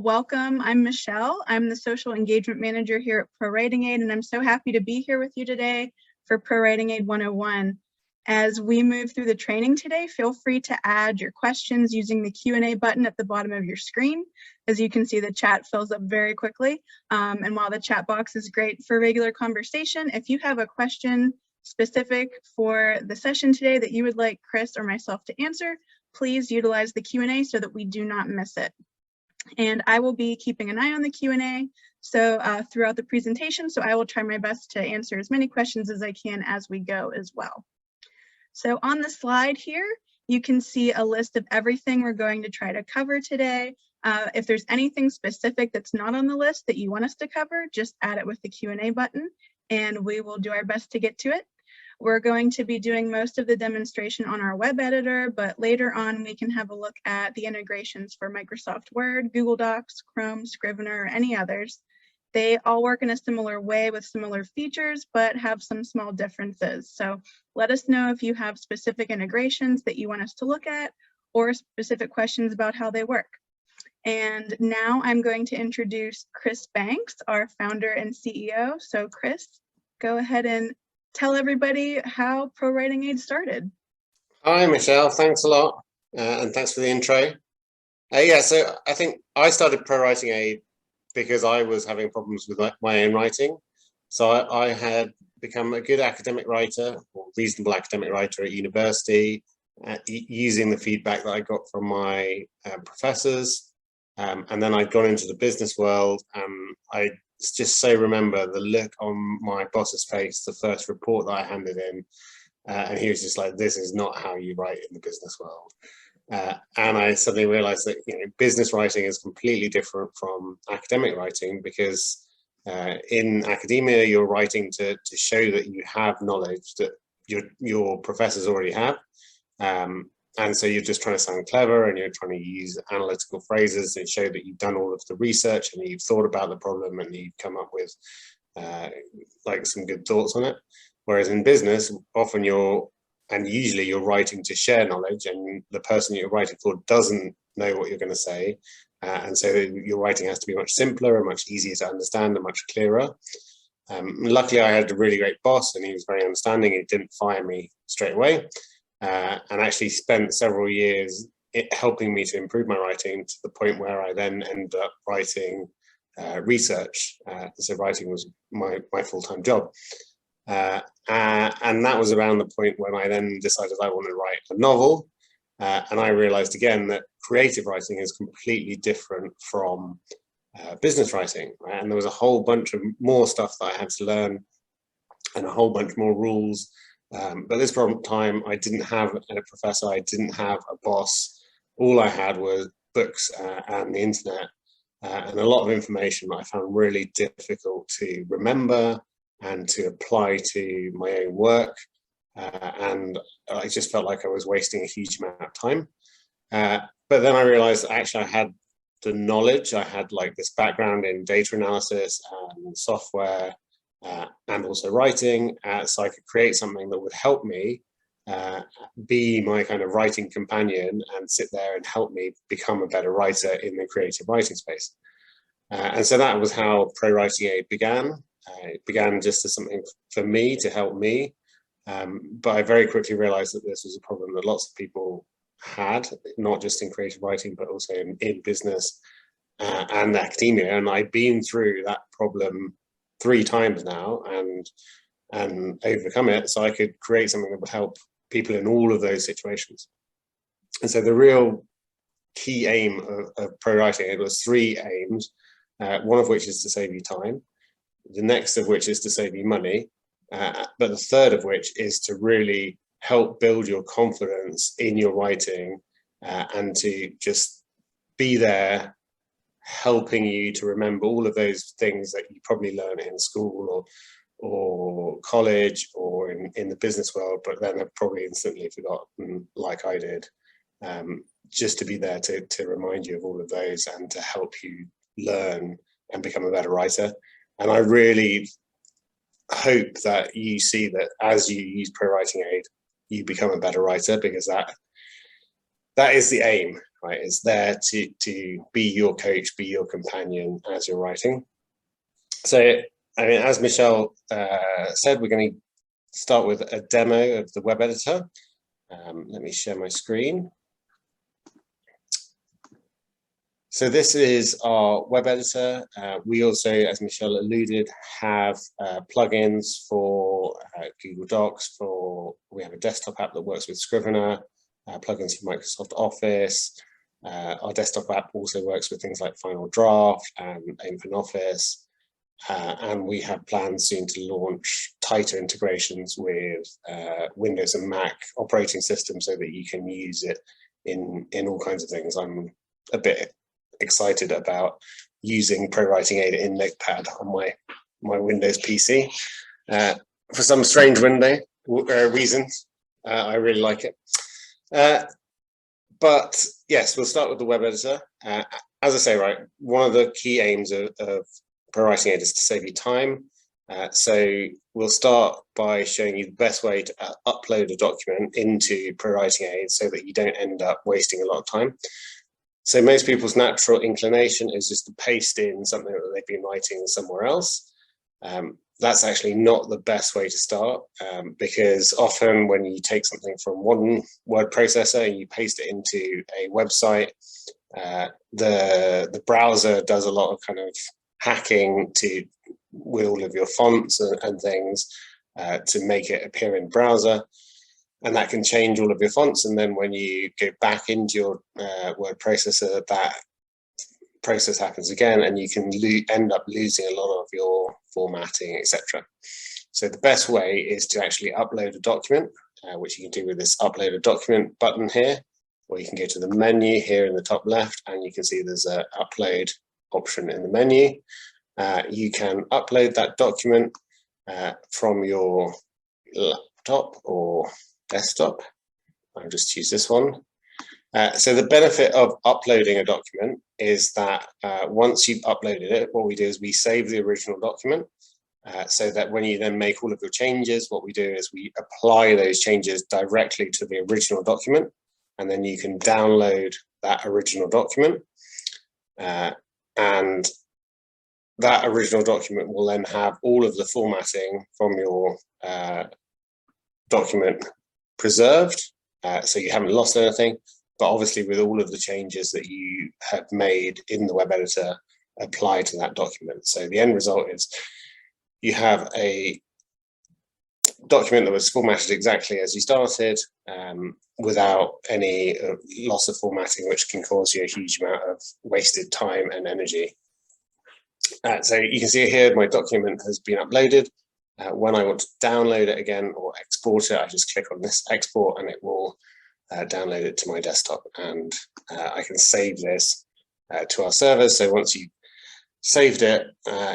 welcome. I'm Michelle. I'm the Social Engagement Manager here at ProWritingAid, and I'm so happy to be here with you today for ProWritingAid 101. As we move through the training today, feel free to add your questions using the Q&A button at the bottom of your screen. As you can see, the chat fills up very quickly. And while the chat box is great for regular conversation, if you have a question specific for the session today that you would like Chris or myself to answer, please utilize the Q&A so that we do not miss it. And I will be keeping an eye on the Q&A throughout the presentation, so I will try my best to answer as many questions as I can as we go as well. So on the slide here, you can see a list of everything we're going to try to cover today. If there's anything specific that's not on the list that you want us to cover, just add it with the Q&A button, and we will do our best to get to it. We're going to be doing most of the demonstration on our web editor, but later on we can have a look at the integrations for Microsoft Word, Google Docs, Chrome, Scrivener, or any others. They all work in a similar way with similar features, but have some small differences. So let us know if you have specific integrations that you want us to look at or specific questions about how they work. And now I'm going to introduce Chris Banks, our founder and CEO. So Chris, go ahead and tell everybody how ProWritingAid started. Hi, Michelle. Thanks a lot. And thanks for the intro. So I think I started ProWritingAid because I was having problems with my own writing. So I had become a good academic writer, or reasonable academic writer at university, using the feedback that I got from my professors. And then I'd gone into the business world, and I just so remember the look on my boss's face, the first report that I handed in, and he was just like, this is not how you write in the business world. And I suddenly realized that business writing is completely different from academic writing, because in academia, you're writing to show that you have knowledge that your professors already have. And so you're just trying to sound clever, and you're trying to use analytical phrases and show that you've done all of the research and you've thought about the problem and you've come up with like some good thoughts on it. Whereas in business, often usually you're writing to share knowledge, and the person you're writing for doesn't know what you're going to say. And so your writing has to be much simpler and much easier to understand and much clearer. Luckily, I had a really great boss, and he was very understanding. He didn't fire me straight away. And actually spent several years helping me to improve my writing, to the point where I then ended up writing research. So writing was my full-time job. And that was around the point when I then decided I wanted to write a novel. And I realized again that creative writing is completely different from business writing. Right? And there was a whole bunch of more stuff that I had to learn, and a whole bunch more rules. But at this time, I didn't have a professor, I didn't have a boss. All I had was books and the internet, and a lot of information that I found really difficult to remember and to apply to my own work. And I just felt like I was wasting a huge amount of time. But then I realized that actually I had the knowledge. I had like this background in data analysis and software, and also writing, so I could create something that would help me be my kind of writing companion and sit there and help me become a better writer in the creative writing space. And so that was how ProWritingAid began. It began just as something for me to help me, but I very quickly realized that this was a problem that lots of people had, not just in creative writing, but also in business and academia. And I'd been through that problem 3 times now and overcome it, so I could create something that would help people in all of those situations. And so the real key aim of ProWritingAid was 3 aims, one of which is to save you time, the next of which is to save you money, but the third of which is to really help build your confidence in your writing, and to just be there helping you to remember all of those things that you probably learned in school or college or in the business world, but then have probably instantly forgotten, like I did. Just to be there to remind you of all of those and to help you learn and become a better writer. And I really hope that you see that as you use ProWritingAid, you become a better writer, because that is the aim, right? It's there to be your coach, be your companion as you're writing. So, I mean, as Michelle said, we're going to start with a demo of the web editor. Let me share my screen. So this is our web editor. We also, as Michelle alluded, have plugins for Google Docs. We have a desktop app that works with Scrivener, plugins for Microsoft Office. Our desktop app also works with things like Final Draft and OpenOffice. And we have plans soon to launch tighter integrations with Windows and Mac operating systems so that you can use it in all kinds of things. I'm a bit excited about using ProWritingAid in Notepad on my Windows PC. For some strange reasons, I really like it. But yes, we'll start with the web editor. As I say, right, one of the key aims of ProWritingAid is to save you time. So we'll start by showing you the best way to upload a document into ProWritingAid so that you don't end up wasting a lot of time. So most people's natural inclination is just to paste in something that they've been writing somewhere else. That's actually not the best way to start, because often when you take something from one word processor and you paste it into a website, the browser does a lot of kind of hacking with all of your fonts and things to make it appear in the browser. And that can change all of your fonts. And then when you go back into your word processor, that process happens again, and you can end up losing a lot of your formatting, etc. So the best way is to actually upload a document, which you can do with this upload a document button here, or you can go to the menu here in the top left, and you can see there's an upload option in the menu. You can upload that document from your laptop or desktop. I'll just use this one. So the benefit of uploading a document is that once you've uploaded it, what we do is we save the original document so that when you then make all of your changes, what we do is we apply those changes directly to the original document, and then you can download that original document. And that original document will then have all of the formatting from your document preserved, so you haven't lost anything, but obviously with all of the changes that you have made in the web editor applied to that document. So the end result is you have a document that was formatted exactly as you started, without any loss of formatting, which can cause you a huge amount of wasted time and energy. So you can see here my document has been uploaded. When I want to download it again or export it, I just click on this export and it will download it to my desktop, and I can save this to our servers. So once you saved it,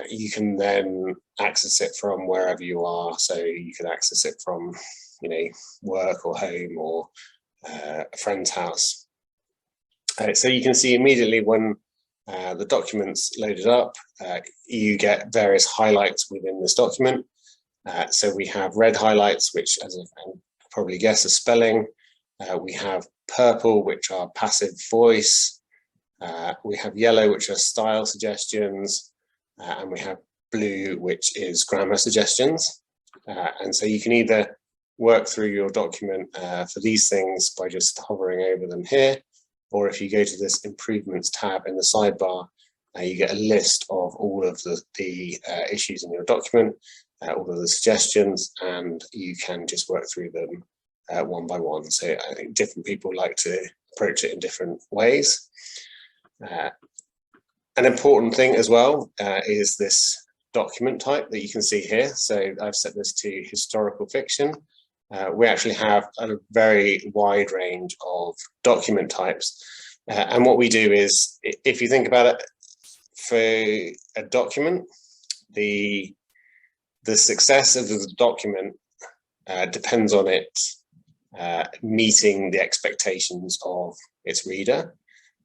you can then access it from wherever you are. So you can access it from, work or home or a friend's house. So you can see immediately when the document's loaded up, you get various highlights within this document. So we have red highlights, which, as you can probably guess, are spelling. We have purple, which are passive voice. We have yellow, which are style suggestions. And we have blue, which is grammar suggestions. And so you can either work through your document for these things by just hovering over them here, or if you go to this improvements tab in the sidebar, you get a list of all of the issues in your document, all of the suggestions, and you can just work through them one by one. So I think different people like to approach it in different ways. An important thing as well is this document type that you can see here. So I've set this to historical fiction. We actually have a very wide range of document types. And what we do is, if you think about it, for a document, the success of the document depends on it meeting the expectations of its reader.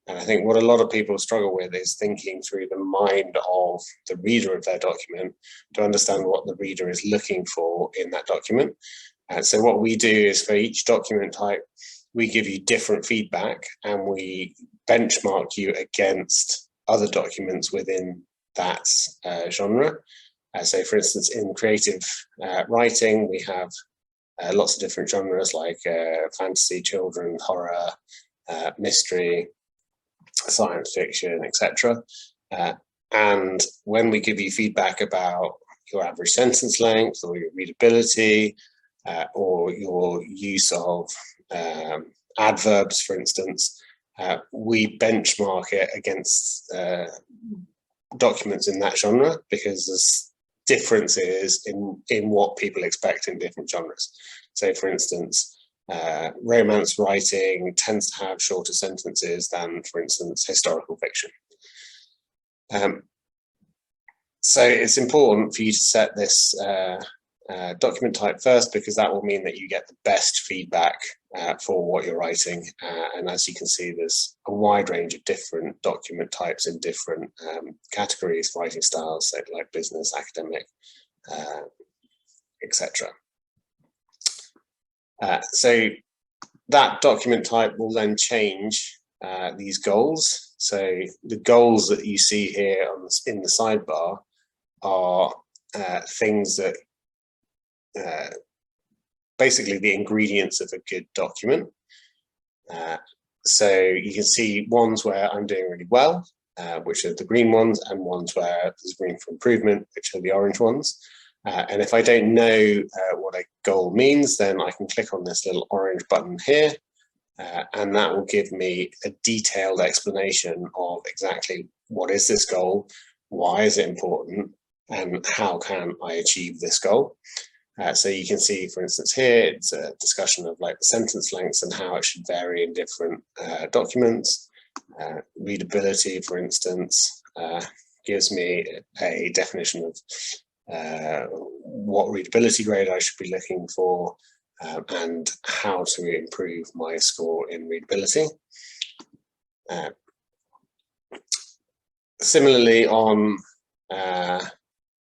And I think what a lot of people struggle with is thinking through the mind of the reader of their document to understand what the reader is looking for in that document. And so what we do is, for each document type, we give you different feedback and we benchmark you against other documents within that genre. So for instance, in creative writing, we have lots of different genres like fantasy, children, horror, mystery, science fiction, etc. And when we give you feedback about your average sentence length or your readability or your use of adverbs, for instance, we benchmark it against documents in that genre because there's differences in what people expect in different genres. So for instance, romance writing tends to have shorter sentences than, for instance, historical fiction. So it's important for you to set this document type first, because that will mean that you get the best feedback for what you're writing. And as you can see, there's a wide range of different document types in different categories, writing styles, so like business, academic, etc. So that document type will then change these goals. So the goals that you see here in the sidebar are things that basically the ingredients of a good document. So you can see ones where I'm doing really well, which are the green ones, and ones where there's room for improvement, which are the orange ones. And if I don't know what a goal means, then I can click on this little orange button here, and that will give me a detailed explanation of exactly what is this goal, why is it important, and how can I achieve this goal. So you can see, for instance, here it's a discussion of like the sentence lengths and how it should vary in different documents. Readability, for instance, gives me a definition of what readability grade I should be looking for and how to improve my score in readability. Similarly, on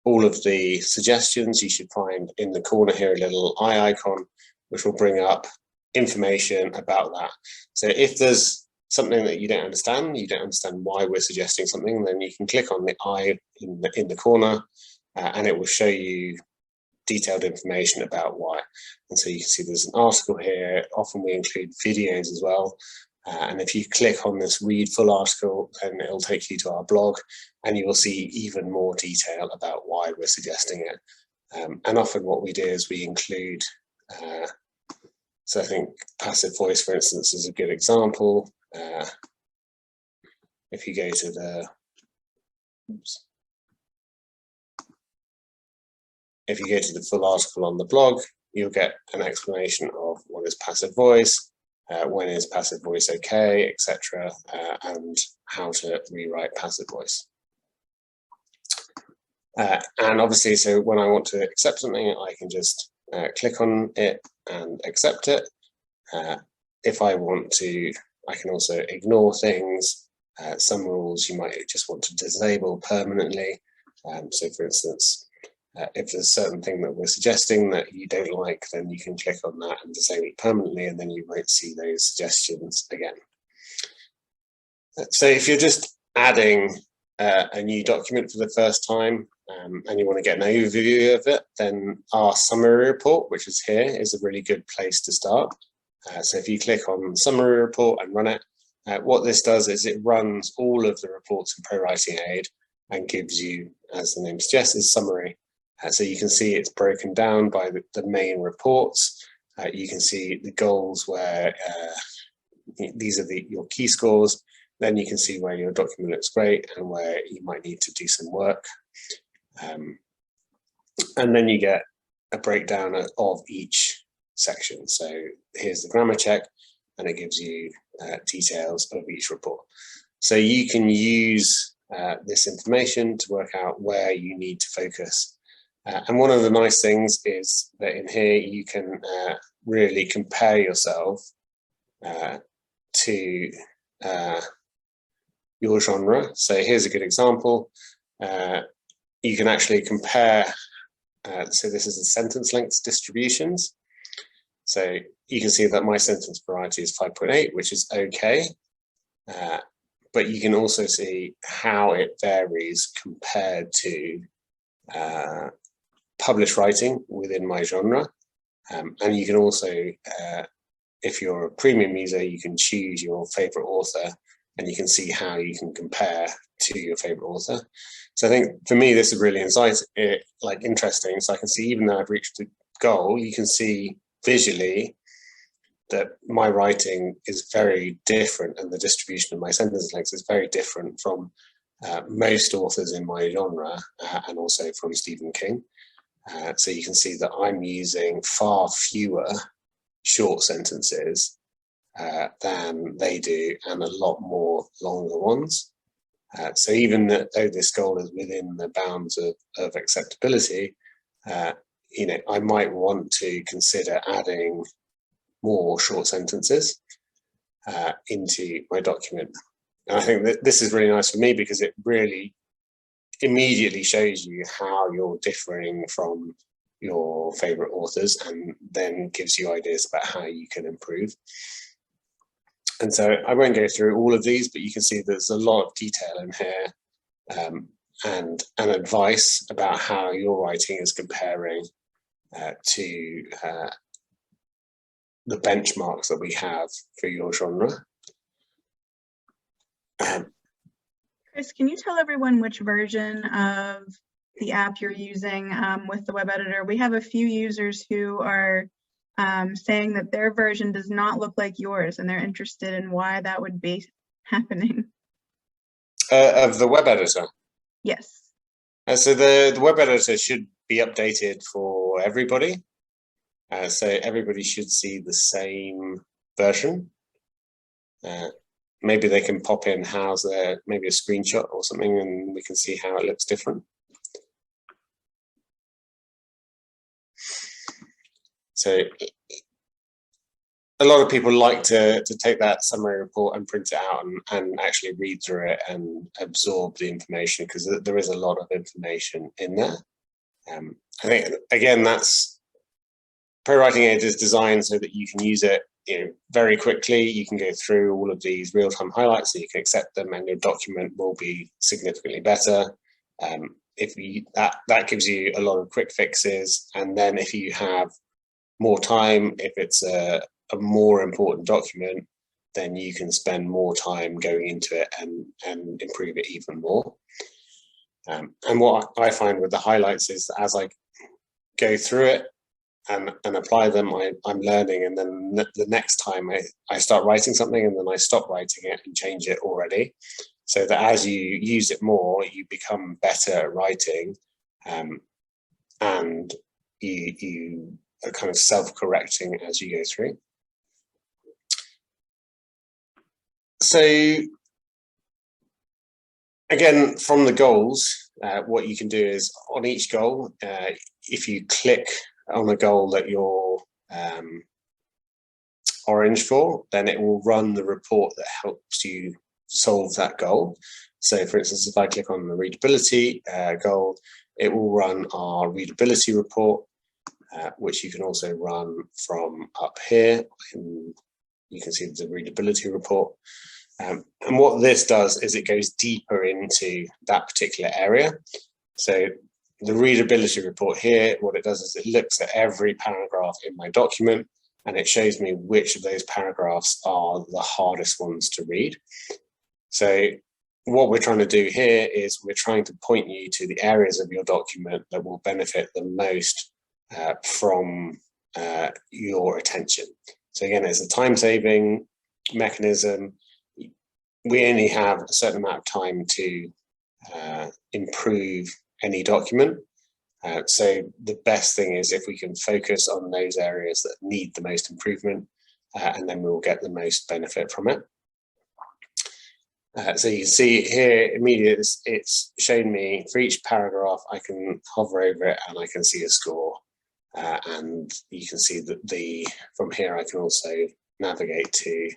all of the suggestions, you should find in the corner here a little eye icon, which will bring up information about that. So if there's something that you don't understand why we're suggesting something, then you can click on the eye in the corner and it will show you detailed information about why. And so you can see there's an article here. Often we include videos as well. And if you click on this read full article, then it'll take you to our blog and you will see even more detail about why we're suggesting it. And often what we do is we include, so I think passive voice, for instance, is a good example. If you go to the, if you go to the full article on the blog, you'll get an explanation of what is passive voice, when is passive voice okay, etc., and how to rewrite passive voice. And obviously, so when I want to accept something, I can just click on it and accept it. If I want to, I can also ignore things. Some rules you might just want to disable permanently. So for instance, if there's a certain thing that we're suggesting that you don't like, then you can click on that and disable it permanently, and then you won't see those suggestions again. So if you're just adding a new document for the first time and you want to get an overview of it, then our summary report, which is here, is a really good place to start. So if you click on summary report and run it, what this does is it runs all of the reports in ProWritingAid and gives you, as the name suggests, is summary. So you can see it's broken down by the main reports. You can see the goals where these are your key scores. Then you can see where your document looks great and where you might need to do some work. And then you get a breakdown of each section. So here's the grammar check, and it gives you details of each report. So you can use this information to work out where you need to focus. And one of the nice things is that in here you can really compare yourself to your genre. So here's a good example. You can actually compare, so this is the sentence length distributions. So you can see that my sentence variety is 5.8, which is okay. But you can also see how it varies compared to published writing within my genre. And you can also, if you're a premium user, you can choose your favorite author, and you can see how you can compare to your favorite author. So I think for me, this is really interesting. So I can see, even though I've reached the goal, you can see visually that my writing is very different, and the distribution of my sentence lengths is very different from most authors in my genre, and also from Stephen King. So you can see that I'm using far fewer short sentences than they do, and a lot more longer ones. So even though this goal is within the bounds of acceptability, I might want to consider adding more short sentences into my document. And I think that this is really nice for me, because it really immediately shows you how you're differing from your favorite authors, and then gives you ideas about how you can improve. And so I won't go through all of these, but you can see there's a lot of detail in here, and advice about how your writing is comparing to the benchmarks that we have for your genre. Chris, can you tell everyone which version of the app you're using with the web editor? We have a few users who are saying that their version does not look like yours, and they're interested in why that would be happening. Of the web editor? Yes. So the web editor should be updated for everybody. So everybody should see the same version. Maybe they can pop in maybe a screenshot or something, and we can see how it looks different. So a lot of people like to take that summary report and print it out and actually read through it and absorb the information, because there is a lot of information in there. I think, again, that's ProWritingAid is designed so that you can use it very quickly. You can go through all of these real-time highlights, so you can accept them, and your document will be significantly better. That gives you a lot of quick fixes, and then if you have more time, if it's a more important document, then you can spend more time going into it and improve it even more. And what I find with the highlights is that as I go through it and apply them, I'm learning, and then the next time I start writing something, and then I stop writing it and change it already, so that as you use it more, you become better at writing, and you are kind of self-correcting as you go through. So again, from the goals, what you can do is on each goal, if you click on a goal that you're orange for, then it will run the report that helps you solve that goal. So for instance, if I click on the readability goal, it will run our readability report, which you can also run from up here. You can see the readability report. And what this does is it goes deeper into that particular area. So the readability report here, what it does is it looks at every paragraph in my document, and it shows me which of those paragraphs are the hardest ones to read. So what we're trying to do here is we're trying to point you to the areas of your document that will benefit the most from your attention. So again, it's a time-saving mechanism. We only have a certain amount of time to improve any document. So the best thing is if we can focus on those areas that need the most improvement, and then we'll get the most benefit from it. So you can see here immediately, it's shown me for each paragraph, I can hover over it and I can see a score. And you can see that from here, I can also navigate to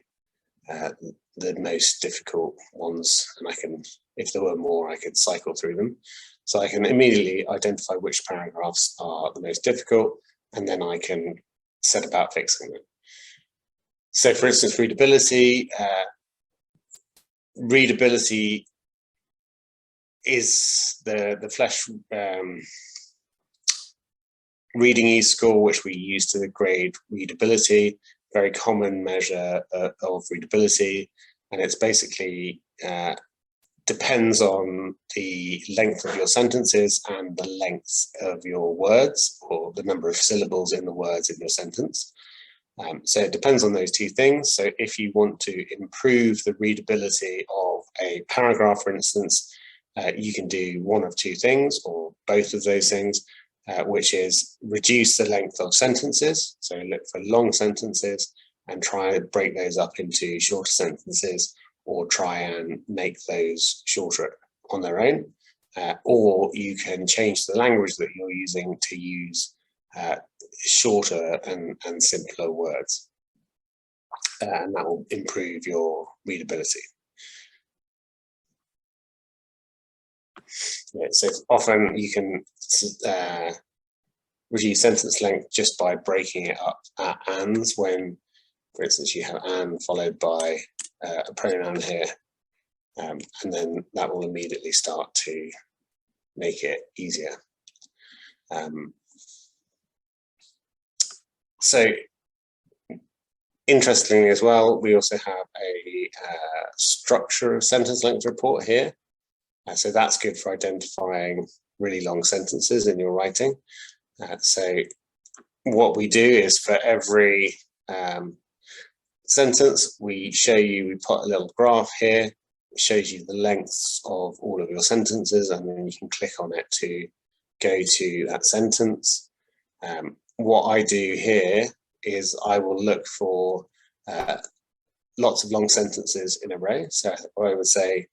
the most difficult ones, and I can, if there were more, I could cycle through them. So I can immediately identify which paragraphs are the most difficult, and then I can set about fixing them. So for instance, readability. Readability is the Flesch reading e-score, which we use to grade readability, very common measure of readability, and it's basically depends on the length of your sentences and the length of your words, or the number of syllables in the words in your sentence. So it depends on those two things. So if you want to improve the readability of a paragraph, for instance, you can do one of two things, or both of those things, which is reduce the length of sentences. So look for long sentences and try and break those up into shorter sentences, or try and make those shorter on their own. Or you can change the language that you're using to use shorter and simpler words. And that will improve your readability. Yeah, so often you can reduce sentence length just by breaking it up at ands, when, for instance, you have and followed by a pronoun here, and then that will immediately start to make it easier. So interestingly as well, we also have a structure of sentence length report here. So that's good for identifying really long sentences in your writing. So what we do is for every sentence, we put a little graph here, which shows you the lengths of all of your sentences, and then you can click on it to go to that sentence. What I do here is I will look for lots of long sentences in a row. So I would say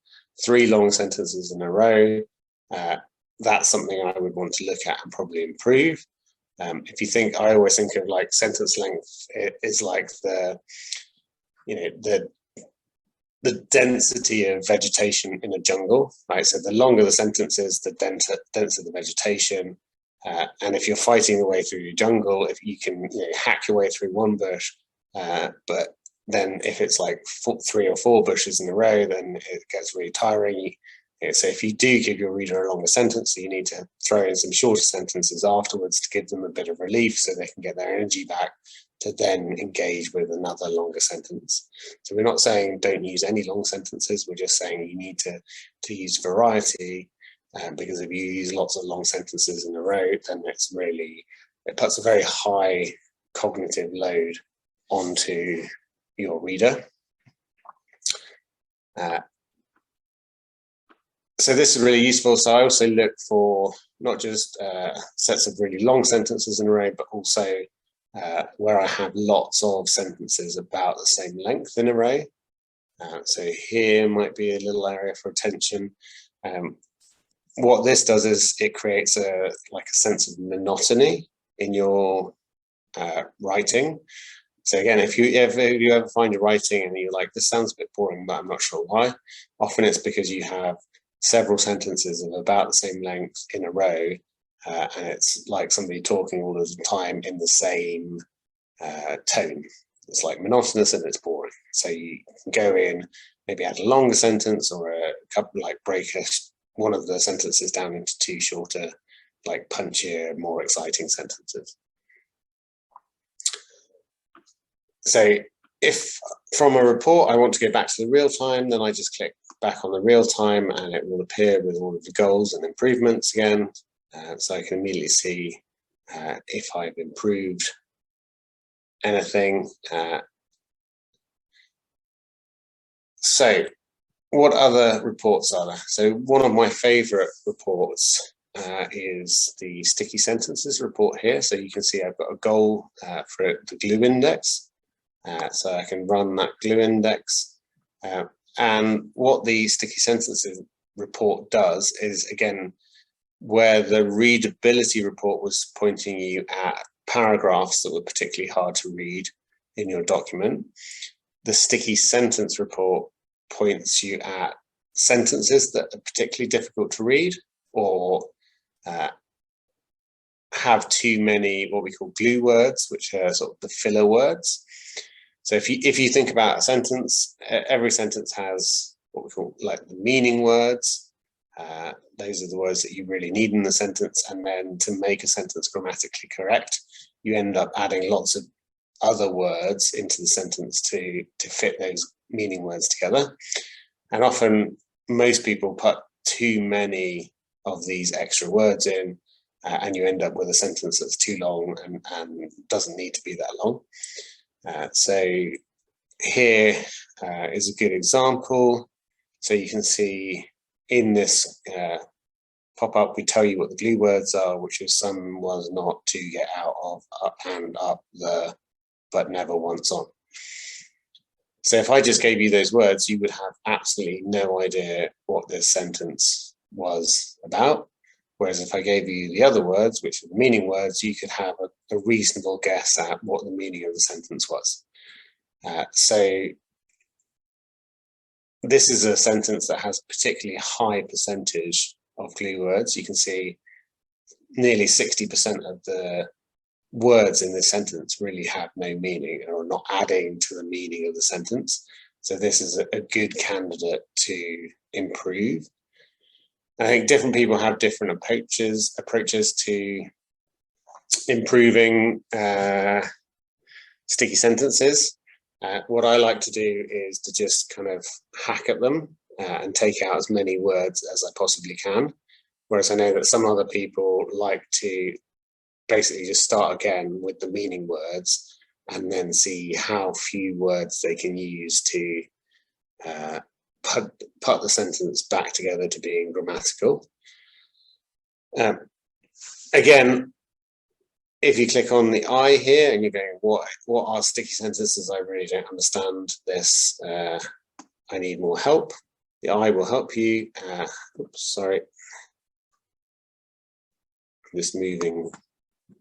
3 long sentences in a row. That's something I would want to look at and probably improve. If you think, I always think of like sentence length is like the density of vegetation in a jungle, right? So the longer the sentence is, the denser the vegetation. And if you're fighting your way through your jungle, if you can hack your way through one bush, but then if it's like 3 or 4 bushes in a row, then it gets really tiring. So if you do give your reader a longer sentence, you need to throw in some shorter sentences afterwards to give them a bit of relief so they can get their energy back to then engage with another longer sentence. So we're not saying don't use any long sentences, we're just saying you need to use variety, because if you use lots of long sentences in a row, then it puts a very high cognitive load onto your reader. So this is really useful. So I also look for not just sets of really long sentences in a row, but also where I have lots of sentences about the same length in a row. So here might be a little area for attention. What this does is it creates a sense of monotony in your writing. So again, if you ever find your writing and you're like, this sounds a bit boring, but I'm not sure why, often it's because you have several sentences of about the same length in a row, and it's like somebody talking all of the time in the same tone. It's like monotonous and it's boring. So you can go in, maybe add a longer sentence, or a couple, like break one of the sentences down into 2 shorter, like punchier, more exciting sentences. So if from a report I want to go back to the real time, then I just click back on the real time and it will appear with all of the goals and improvements again. So I can immediately see if I've improved anything. So what other reports are there? So one of my favorite reports is the sticky sentences report here. So you can see I've got a goal for the glue index. So I can run that glue index. And what the sticky sentences report does is, again, where the readability report was pointing you at paragraphs that were particularly hard to read in your document, the sticky sentence report points you at sentences that are particularly difficult to read, or have too many what we call glue words, which are sort of the filler words. So if you think about a sentence, every sentence has what we call like the meaning words. Those are the words that you really need in the sentence. And then to make a sentence grammatically correct, you end up adding lots of other words into the sentence to fit those meaning words together. And often most people put too many of these extra words in, and you end up with a sentence that's too long and doesn't need to be that long. So here is a good example. So you can see in this pop-up, we tell you what the glue words are, which is some was not, to, get out of, up and up, the, but never, once, on. So if I just gave you those words, you would have absolutely no idea what this sentence was about. Whereas if I gave you the other words, which are the meaning words, you could have a reasonable guess at what the meaning of the sentence was. So this is a sentence that has a particularly high percentage of glue words. You can see nearly 60% of the words in this sentence really have no meaning or are not adding to the meaning of the sentence. So this is a good candidate to improve. I think different people have different approaches to improving sticky sentences. What I like to do is to just kind of hack at them and take out as many words as I possibly can. Whereas I know that some other people like to basically just start again with the meaning words and then see how few words they can use to put the sentence back together to being grammatical. Again, if you click on the I here and you're going, what are sticky sentences? I really don't understand this. I need more help. The I will help you. Oops, sorry. I'm just moving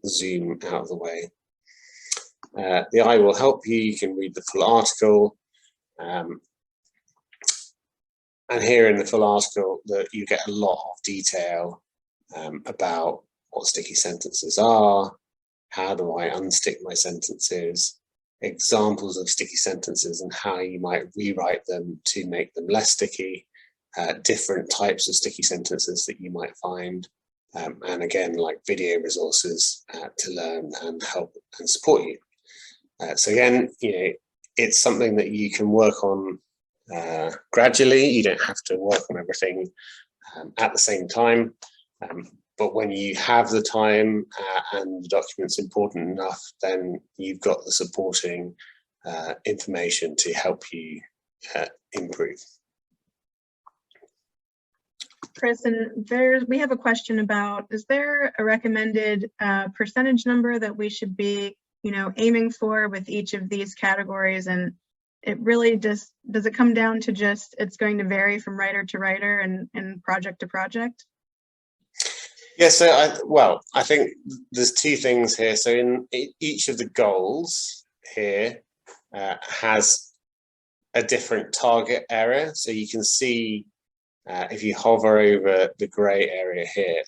Zoom out of the way. The I will help you. You can read the full article. And here in the full article, you get a lot of detail about what sticky sentences are, how do I unstick my sentences, examples of sticky sentences and how you might rewrite them to make them less sticky, different types of sticky sentences that you might find, and again, like video resources to learn and help and support you. So again, it's something that you can work on gradually. You don't have to work on everything at the same time. But when you have the time and the document's important enough, then you've got the supporting information to help you improve. Chris, and we have a question about, is there a recommended percentage number that we should be, aiming for with each of these categories? And it really does it come down to just, it's going to vary from writer to writer and project to project? Yeah, so I think there's two things here. So in each of the goals here has a different target area. So you can see if you hover over the gray area here,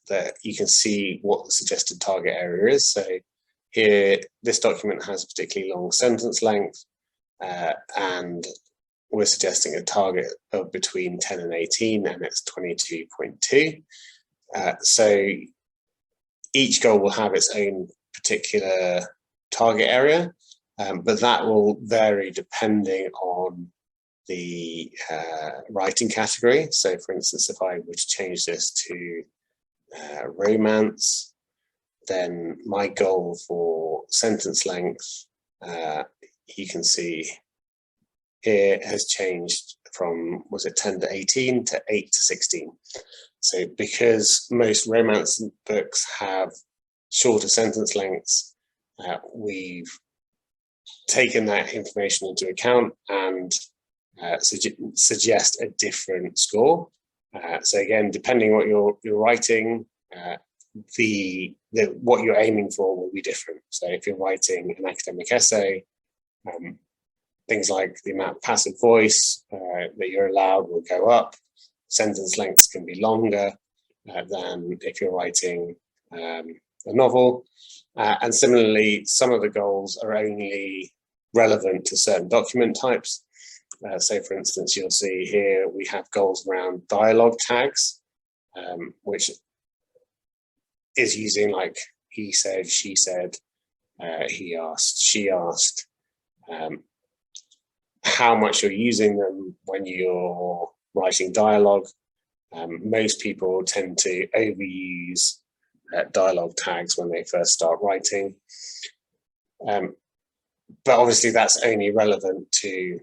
that you can see what the suggested target area is. So here, this document has a particularly long sentence length, and we're suggesting a target of between 10 and 18, and it's 22.2. So each goal will have its own particular target area, but that will vary depending on the writing category. So for instance, if I were to change this to romance, then my goal for sentence length, you can see here, has changed from, was it 10 to 18 to 8 to 16. So because most romance books have shorter sentence lengths, we've taken that information into account and suggest a different score. So again, depending what you're writing, what you're aiming for will be different. So if you're writing an academic essay, things like the amount of passive voice that you're allowed will go up. Sentence lengths can be longer than if you're writing a novel. And similarly, some of the goals are only relevant to certain document types. So for instance, you'll see here we have goals around dialogue tags, which is using like he said, she said, he asked, she asked, how much you're using them when you're writing dialogue. Most people tend to overuse dialogue tags when they first start writing. But obviously that's only relevant to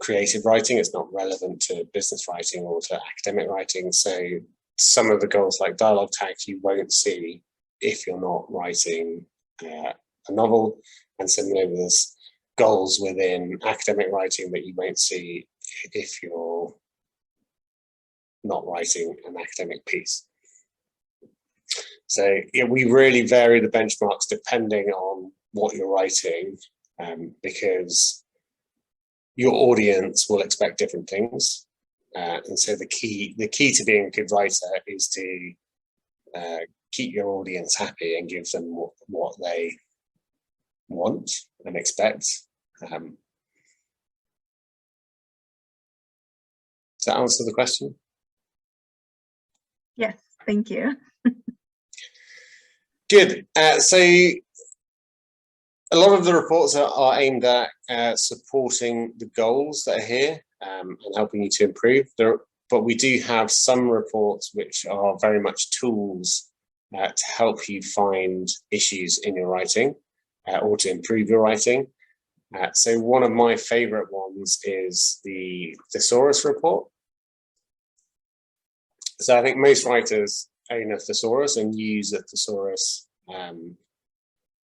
creative writing. It's not relevant to business writing or to academic writing. So some of the goals like dialogue tags you won't see if you're not writing a novel. And similarly, there's goals within academic writing that you won't see if you're not writing an academic piece. So yeah, we really vary the benchmarks depending on what you're writing, because your audience will expect different things. And so the key to being a good writer is to keep your audience happy and give them what they want and expect. Does that answer the question? Yes, thank you. Good. So a lot of the reports are aimed at supporting the goals that are here and helping you to improve. But we do have some reports which are very much tools to help you find issues in your writing or to improve your writing. So one of my favorite ones is the Thesaurus Report. So I think most writers own a thesaurus and use a thesaurus. And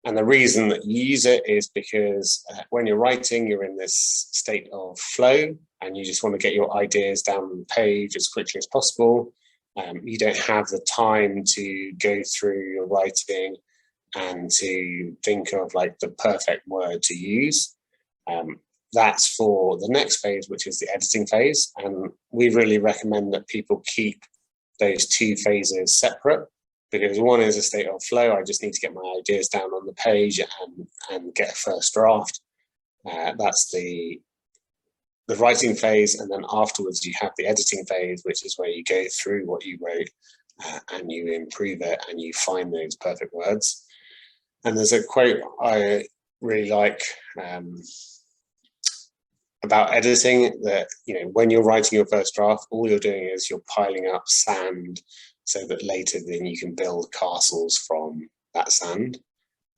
the reason that you use it is because when you're writing, you're in this state of flow and you just want to get your ideas down the page as quickly as possible. You don't have the time to go through your writing and to think of like the perfect word to use. That's for the next phase, which is the editing phase. And we really recommend that people keep those two phases separate, because one is a state of flow. I just need to get my ideas down on the page and get a first draft. That's the writing phase. And then afterwards you have the editing phase, which is where you go through what you wrote and you improve it and you find those perfect words. And there's a quote I really like about editing, that when you're writing your first draft, all you're doing is you're piling up sand so that later then you can build castles from that sand.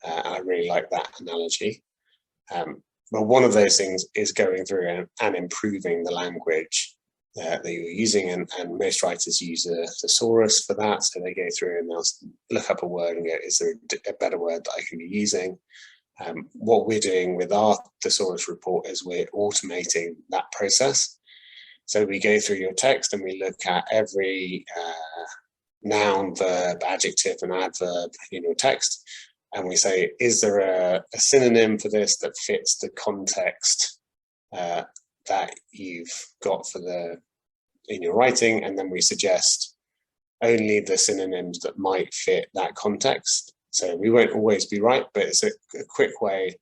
And I really like that analogy. But one of those things is going through and improving the language that you're using, and most writers use a thesaurus for that. So they go through and they'll look up a word and go, is there a better word that I can be using? What we're doing with our Thesaurus report is we're automating that process. So we go through your text and we look at every noun, verb, adjective, and adverb in your text. And we say, is there a synonym for this that fits the context that you've got in your writing? And then we suggest only the synonyms that might fit that context. So we won't always be right, but it's a quick way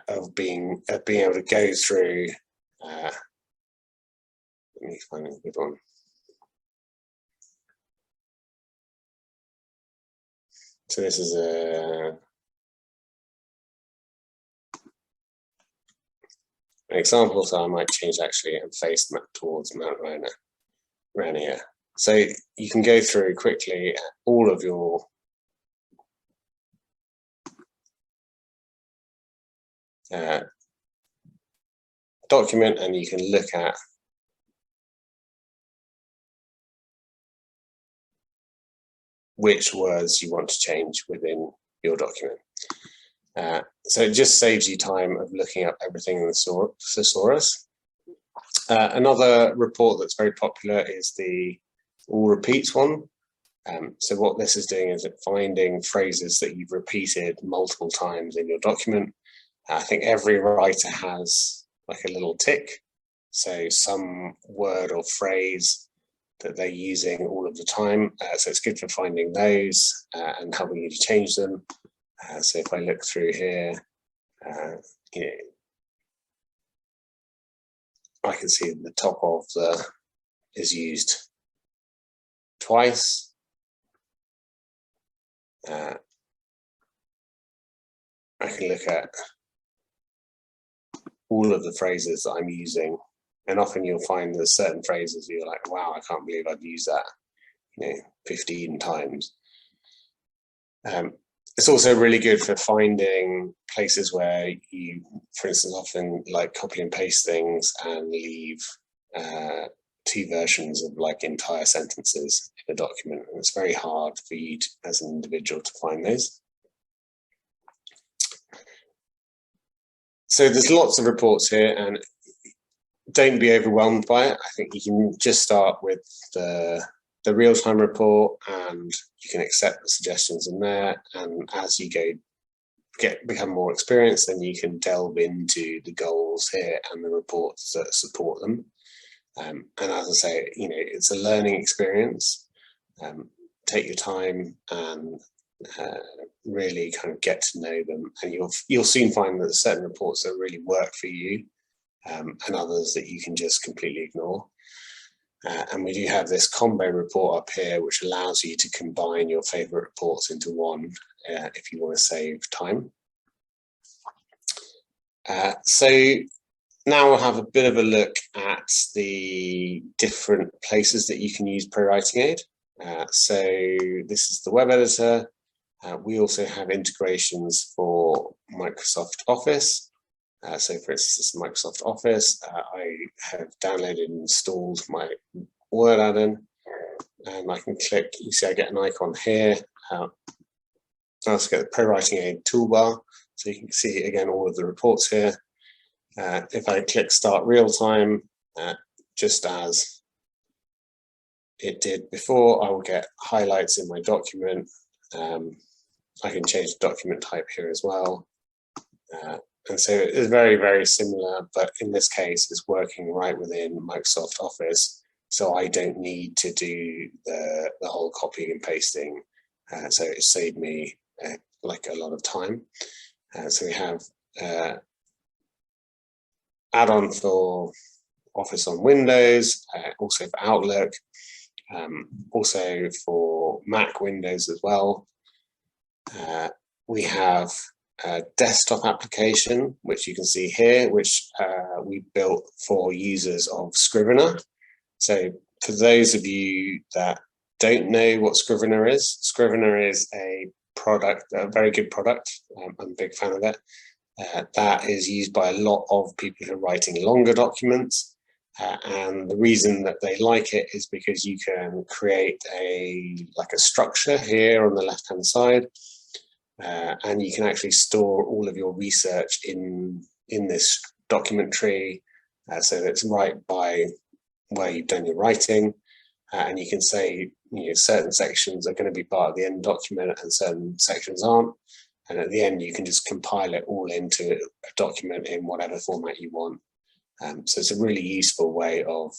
of being able to go through. Let me find a good one. So this is an example. So I might change actually and face towards Mount Rona around here. So you can go through quickly all of your document, and you can look at which words you want to change within your document. So it just saves you time of looking up everything in the thesaurus. Another report that's very popular is the all repeats one. So what this is doing is finding phrases that you've repeated multiple times in your document. I think every writer has like a little tick. So some word or phrase that they're using all of the time. So it's good for finding those and helping you to change them. So if I look through here, I can see the top of the is used twice. I can look at all of the phrases that I'm using, and often you'll find there's certain phrases you're like, wow, I can't believe I've used that 15 times. It's also really good for finding places where you, for instance, often like copy and paste things and leave two versions of like entire sentences in a document, and it's very hard for you to, as an individual, to find those. So there's lots of reports here, and don't be overwhelmed by it. I think you can just start with the real-time report, and you can accept the suggestions in there, and as you become more experienced, then you can delve into the goals here and the reports that support them. And as I say, it's a learning experience. Take your time and really kind of get to know them, and you'll soon find that there's certain reports that really work for you, and others that you can just completely ignore. And we do have this combo report up here, which allows you to combine your favorite reports into one if you want to save time. So now we'll have a bit of a look at the different places that you can use ProWritingAid. So this is the web editor. We also have integrations for Microsoft Office. So for instance, Microsoft Office, I have downloaded and installed my Word add-in, and I can click, you see I get an icon here. I also get the ProWritingAid toolbar, so you can see again all of the reports here. If I click Start Real Time, just as it did before, I will get highlights in my document. I can change the document type here as well. And so it's very, very similar, but in this case, it's working right within Microsoft Office. So I don't need to do the whole copying and pasting. So it saved me like a lot of time. So we have add-on for Office on Windows, also for Outlook, also for Mac Windows as well. We have a desktop application, which you can see here, which we built for users of Scrivener. So for those of you that don't know what Scrivener is a product, a very good product. I'm a big fan of it. That is used by a lot of people who are writing longer documents. And the reason that they like it is because you can create a structure here on the left-hand side. And you can actually store all of your research in this document tree, so that it's right by where you've done your writing, and you can say certain sections are going to be part of the end document and certain sections aren't, and at the end you can just compile it all into a document in whatever format you want. So it's a really useful way of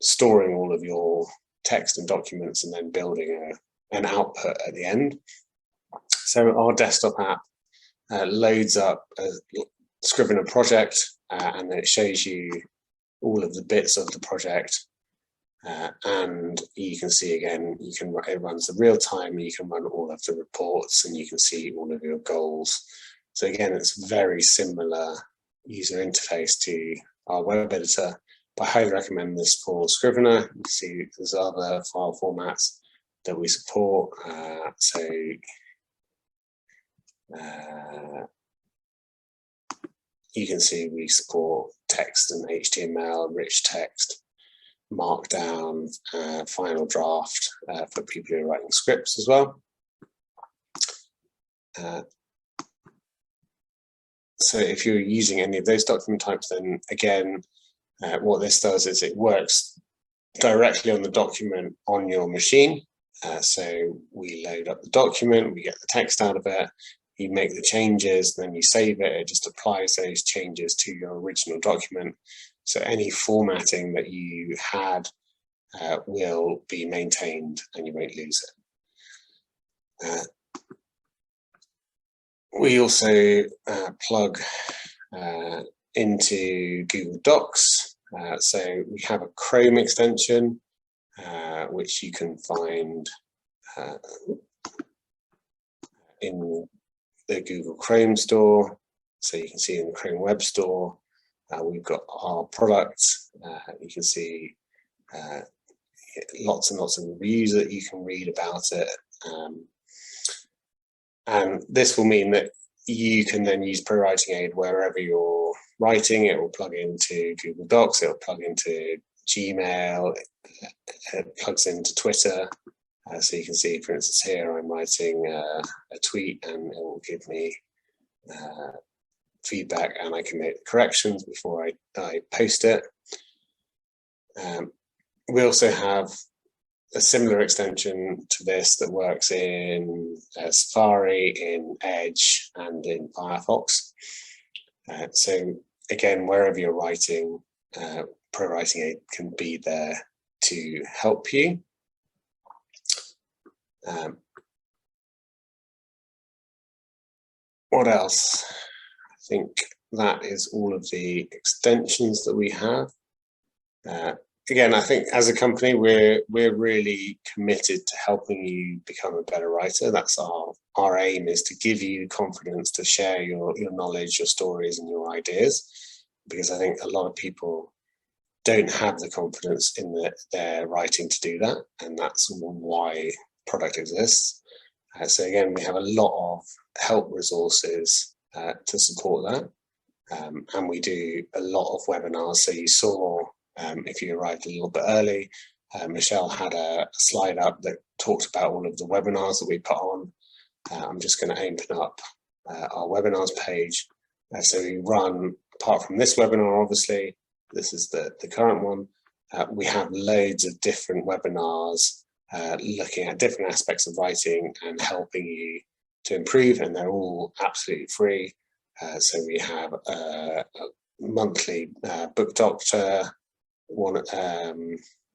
storing all of your text and documents and then building an output at the end. So our desktop app loads up a Scrivener project, and it shows you all of the bits of the project. And you can see again, it runs the real time, you can run all of the reports, and you can see all of your goals. So again, it's very similar user interface to our web editor, but I highly recommend this for Scrivener. You can see there's other file formats that we support. You can see we support text and HTML, rich text, Markdown, Final Draft for people who are writing scripts as well. So if you're using any of those document types, then again, what this does is it works directly on the document on your machine. So we load up the document, we get the text out of it, you make the changes, then you save it, it just applies those changes to your original document. So any formatting that you had will be maintained and you won't lose it. We also plug into Google Docs. So we have a Chrome extension, which you can find in the Google Chrome store. So you can see in the Chrome Web Store, we've got our products. You can see lots and lots of reviews that you can read about it. And this will mean that you can then use ProWritingAid wherever you're writing. It will plug into Google Docs, it will plug into Gmail, it plugs into Twitter. So you can see, for instance, here I'm writing a tweet and it will give me feedback and I can make corrections before I post it. We also have a similar extension to this that works in Safari, in Edge, and in Firefox. So again, wherever you're writing, ProWritingAid can be there to help you. What else? I think that is all of the extensions that we have. Again, I think as a company, we're really committed to helping you become a better writer. That's our aim, is to give you confidence to share your knowledge, your stories, and your ideas. Because I think a lot of people don't have the confidence in their writing to do that, and that's why product exists. So again, we have a lot of help resources to support that, and we do a lot of webinars. So you saw, if you arrived a little bit early, Michelle had a slide up that talked about all of the webinars that we put on. I'm just going to open up our webinars page. So we run, apart from this webinar, obviously, this is the current one, we have loads of different webinars looking at different aspects of writing and helping you to improve, and they're all absolutely free. So we have a monthly book doctor one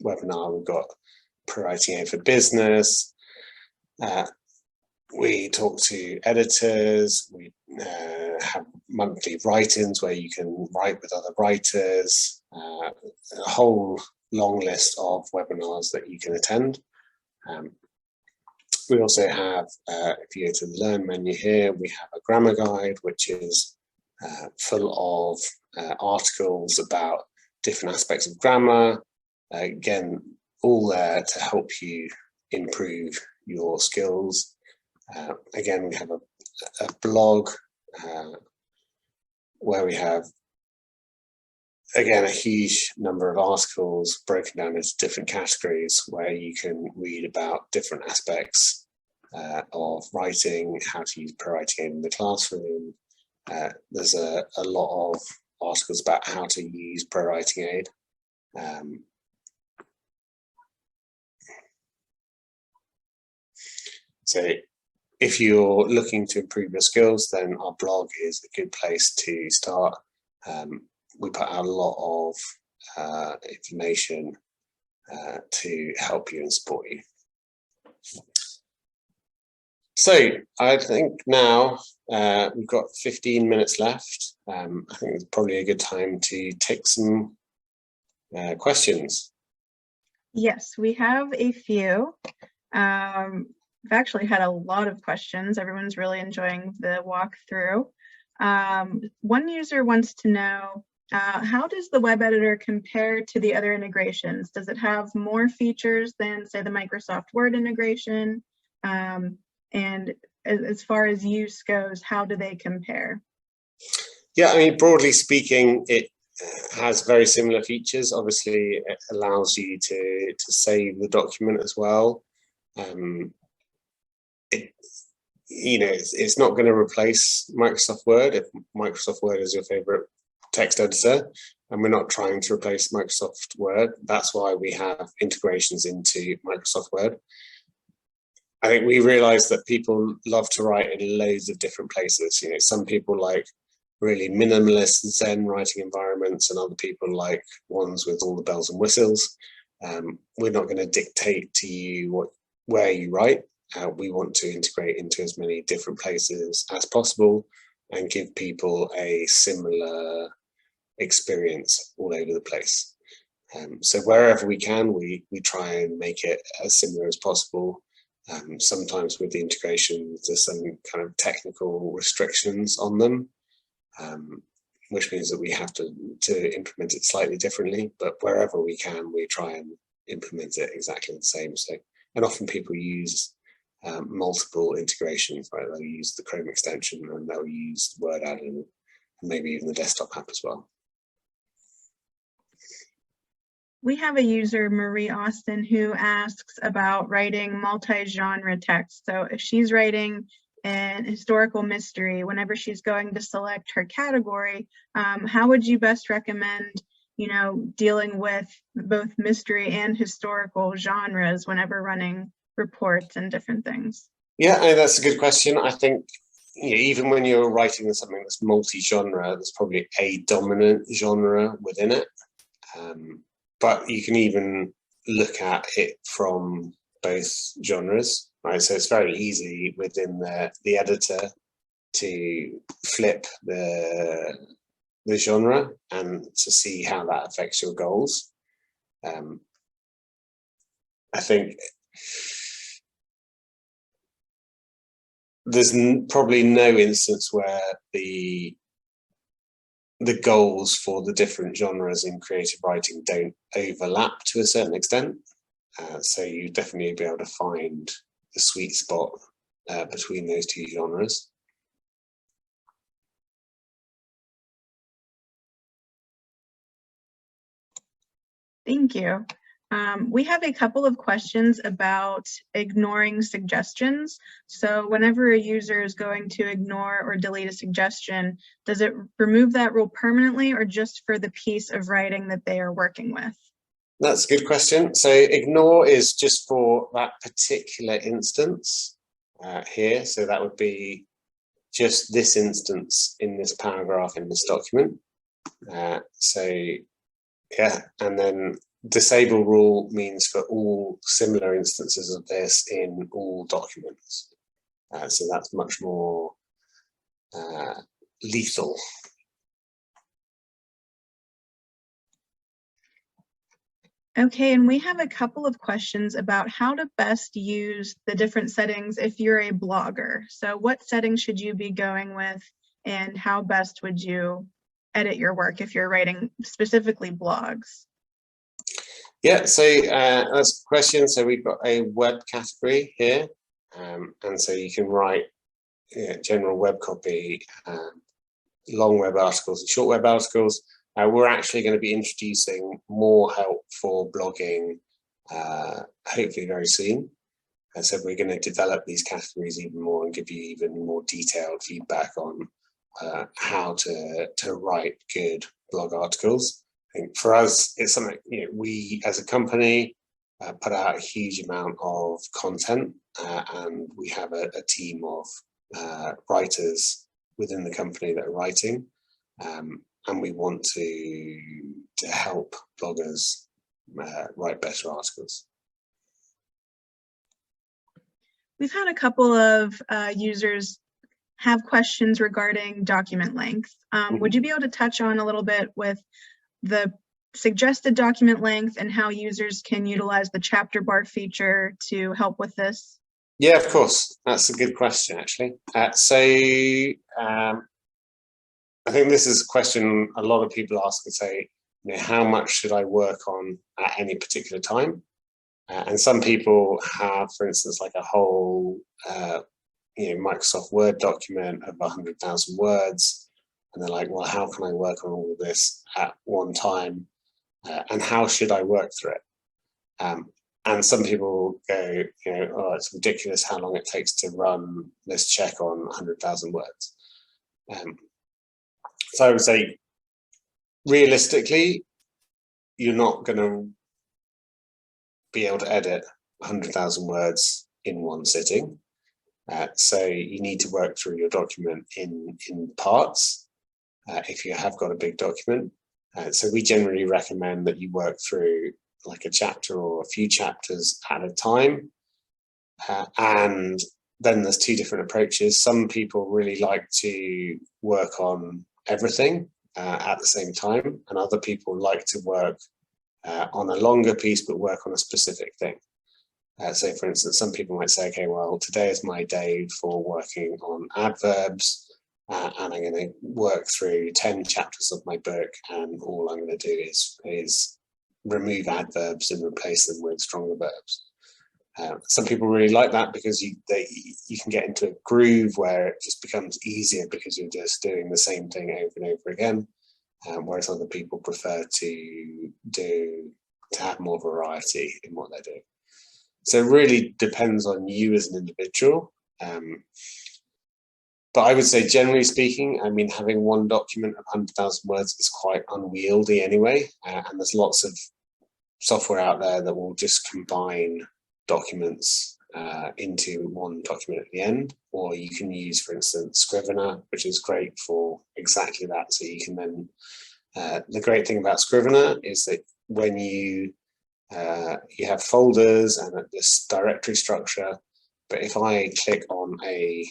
webinar. We've got ProWritingAid for Business. We talk to editors. We have monthly write-ins where you can write with other writers. A whole long list of webinars that you can attend. We also have, if you go to the Learn menu here, we have a grammar guide, which is full of articles about different aspects of grammar. Again, all there to help you improve your skills. Again, we have a blog where we have, again, a huge number of articles broken down into different categories where you can read about different aspects of writing, how to use ProWritingAid in the classroom. There's a lot of articles about how to use ProWritingAid. So if you're looking to improve your skills, then our blog is a good place to start. We put out a lot of information to help you and support you. So I think now we've got 15 minutes left. I think it's probably a good time to take some questions. Yes, we have a few. We've actually had a lot of questions. Everyone's really enjoying the walkthrough. One user wants to know, how does the web editor compare to the other integrations? Does it have more features than, say, the Microsoft Word integration? And as far as use goes, how do they compare? Yeah, I mean, broadly speaking, it has very similar features. Obviously, it allows you to save the document as well. It's not going to replace Microsoft Word if Microsoft Word is your favorite text editor, and we're not trying to replace Microsoft Word. That's why we have integrations into Microsoft Word. I think we realized that people love to write in loads of different places. You know, some people like really minimalist Zen writing environments, and other people like ones with all the bells and whistles. We're not going to dictate to you where you write. We want to integrate into as many different places as possible and give people a similar experience all over the place. So wherever we can, we try and make it as similar as possible. Sometimes with the integrations, there's some kind of technical restrictions on them, which means that we have to implement it slightly differently, but wherever we can, we try and implement it exactly the same. So, and often people use multiple integrations, right? They'll use the Chrome extension and they'll use the Word add-in and maybe even the desktop app as well. We have a user, Marie Austin, who asks about writing multi-genre text. So if she's writing an historical mystery, whenever she's going to select her category, how would you best recommend, dealing with both mystery and historical genres whenever running reports and different things? Yeah, that's a good question. I think even when you're writing something that's multi-genre, there's probably a dominant genre within it. But you can even look at it from both genres, right? So it's very easy within the editor to flip the genre and to see how that affects your goals. I think there's probably no instance where the goals for the different genres in creative writing don't overlap to a certain extent. So you definitely be able to find the sweet spot between those two genres. Thank you. We have a couple of questions about ignoring suggestions. So whenever a user is going to ignore or delete a suggestion, does it remove that rule permanently or just for the piece of writing that they are working with? That's a good question. So ignore is just for that particular instance here. So that would be just this instance in this paragraph in this document. Yeah, and then disable rule means for all similar instances of this in all documents. So that's much more lethal. Okay, and we have a couple of questions about how to best use the different settings if you're a blogger. So what settings should you be going with, and how best would you edit your work if you're writing specifically blogs? Yeah, so that's a question. So we've got a web category here, and so you can write general web copy, long web articles and short web articles. We're actually going to be introducing more help for blogging hopefully very soon. And so we're going to develop these categories even more and give you even more detailed feedback on how to write good blog articles. I think for us, it's something we as a company put out a huge amount of content, and we have a team of writers within the company that are writing, and we want to help bloggers write better articles. We've had a couple of users have questions regarding document length. Would you be able to touch on a little bit with the suggested document length and how users can utilize the chapter bar feature to help with this? Yeah, of course. That's a good question, actually. I think this is a question a lot of people ask and say, how much should I work on at any particular time? And some people have, for instance, like a whole Microsoft Word document of 100,000 words. And they're like, well, how can I work on all of this at one time? And how should I work through it? And some people go, oh, it's ridiculous how long it takes to run this check on 100,000 words. So I would say, realistically, you're not going to be able to edit 100,000 words in one sitting. So you need to work through your document in parts if you have got a big document. So we generally recommend that you work through like a chapter or a few chapters at a time. And then there's two different approaches. Some people really like to work on everything at the same time, and other people like to work on a longer piece but work on a specific thing. So for instance, some people might say, okay, well, today is my day for working on adverbs, and I'm going to work through 10 chapters of my book, and all I'm going to do is remove adverbs and replace them with stronger verbs. Some people really like that because you can get into a groove where it just becomes easier because you're just doing the same thing over and over again, whereas other people prefer to have more variety in what they're doing. So it really depends on you as an individual. But I would say, generally speaking, I mean, having one document of 100,000 words is quite unwieldy anyway, and there's lots of software out there that will just combine documents into one document at the end. Or you can use, for instance, Scrivener, which is great for exactly that. So you can then, the great thing about Scrivener is that when you have folders and this directory structure, but if I click on a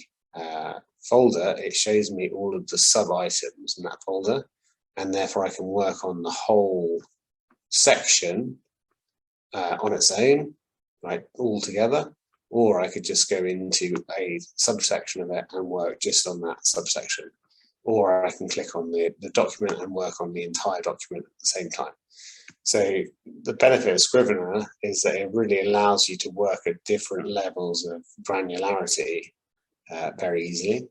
folder, it shows me all of the sub items in that folder, and therefore I can work on the whole section on its own, right, all together, or I could just go into a subsection of it and work just on that subsection, or I can click on the document and work on the entire document at the same time. So the benefit of Scrivener is that it really allows you to work at different levels of granularity very easily.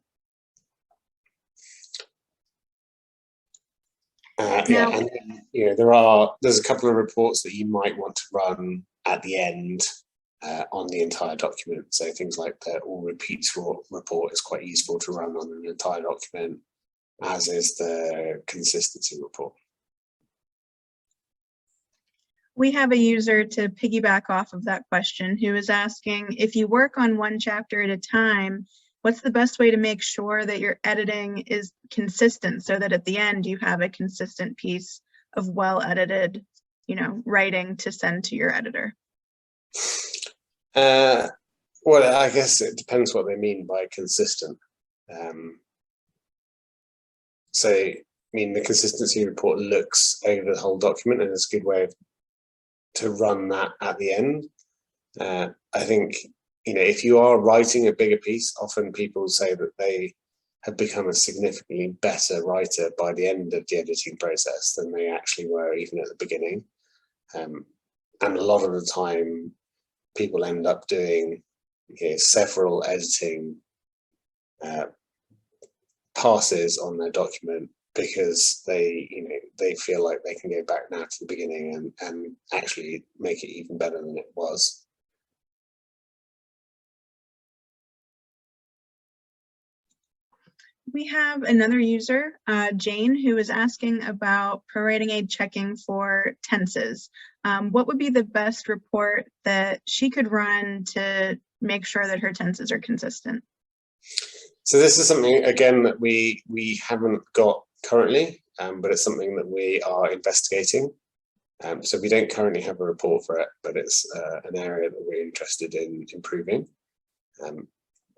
Yeah, and then, you know, there's a couple of reports that you might want to run at the end on the entire document. So things like the all repeats report is quite useful to run on an entire document, as is the consistency report. We have a user to piggyback off of that question who is asking, if you work on one chapter at a time, what's the best way to make sure that your editing is consistent so that at the end you have a consistent piece of well-edited, writing to send to your editor? Well, I guess it depends what they mean by consistent. So, I mean, the consistency report looks over the whole document, and it's a good way to run that at the end. I think, if you are writing a bigger piece, often people say that they have become a significantly better writer by the end of the editing process than they actually were even at the beginning. And a lot of the time, people end up doing several editing passes on their document because they feel like they can go back now to the beginning and actually make it even better than it was. We have another user, Jane, who is asking about ProWritingAid checking for tenses. What would be the best report that she could run to make sure that her tenses are consistent? So this is something, again, that we haven't got currently, but it's something that we are investigating. So we don't currently have a report for it, but it's an area that we're interested in improving.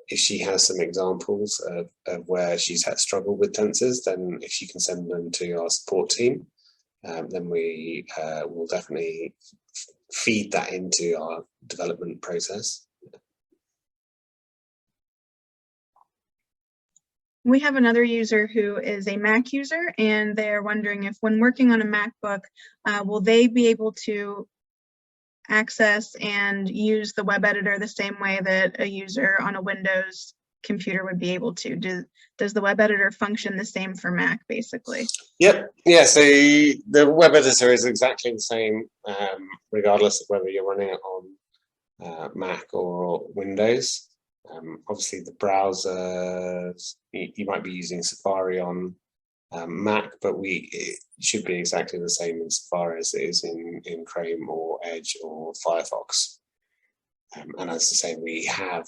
If she has some examples of where she's had struggled with tenses, then if she can send them to our support team, then we will definitely feed that into our development process. We have another user who is a Mac user, and they're wondering if when working on a MacBook, will they be able to access and use the web editor the same way that a user on a Windows computer would be able to? Does the web editor function the same for Mac, basically? Yep. Yeah, so the web editor is exactly the same, regardless of whether you're running it on Mac or Windows. Obviously, the browsers, you might be using Safari on Mac, but it should be exactly the same in Safari as it is in Chrome or Edge or Firefox. And as I say, we have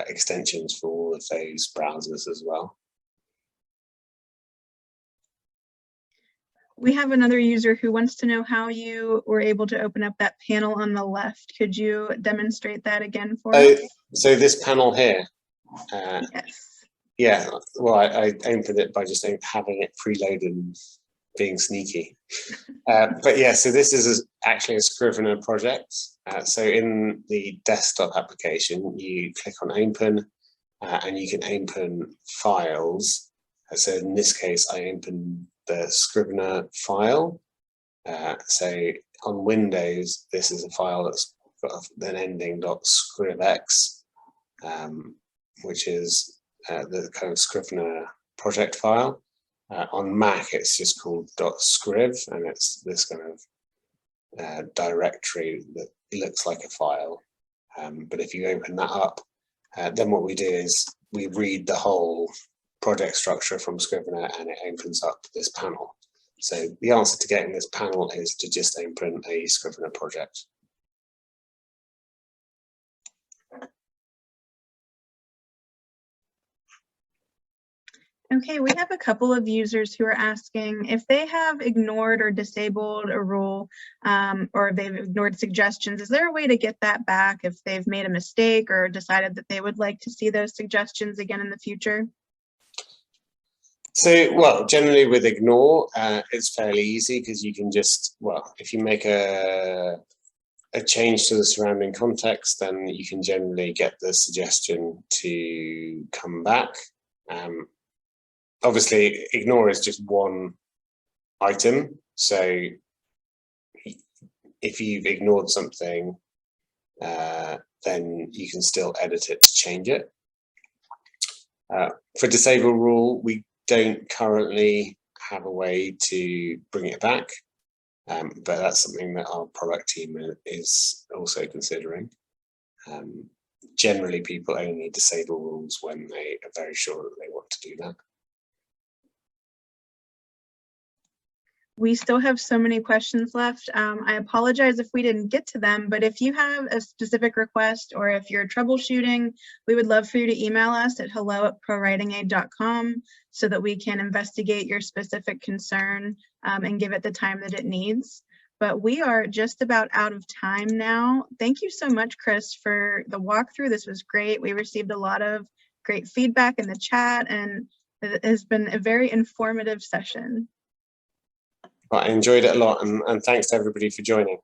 extensions for all of those browsers as well. We have another user who wants to know how you were able to open up that panel on the left. Could you demonstrate that again for us? So this panel here. Yes. Yeah, well, I opened it by just having it preloaded and being sneaky. But yeah, so this is actually a Scrivener project. So in the desktop application, you click on open and you can open files. So in this case, I opened the Scrivener file. So on Windows, this is a file that's got an ending .scrivex, which is the kind of Scrivener project file. On Mac, it's just called .scriv, and it's this kind of directory that looks like a file. But if you open that up, then what we do is we read the whole project structure from Scrivener, and it opens up this panel. So the answer to getting this panel is to just open a Scrivener project. Okay, we have a couple of users who are asking if they have ignored or disabled a rule, or they've ignored suggestions. Is there a way to get that back if they've made a mistake or decided that they would like to see those suggestions again in the future? So, well, generally with ignore, it's fairly easy because you can just, well, if you make a change to the surrounding context, then you can generally get the suggestion to come back. Obviously, ignore is just one item. So if you've ignored something, then you can still edit it to change it. For disable rule, we don't currently have a way to bring it back, but that's something that our product team is also considering. Generally, people only disable rules when they are very sure that they want to do that. We still have so many questions left. I apologize if we didn't get to them, but if you have a specific request or if you're troubleshooting, we would love for you to email us at hello@ProWritingAid.com so that we can investigate your specific concern and give it the time that it needs. But we are just about out of time now. Thank you so much, Chris, for the walkthrough. This was great. We received a lot of great feedback in the chat, and it has been a very informative session. I enjoyed it a lot, and thanks to everybody for joining.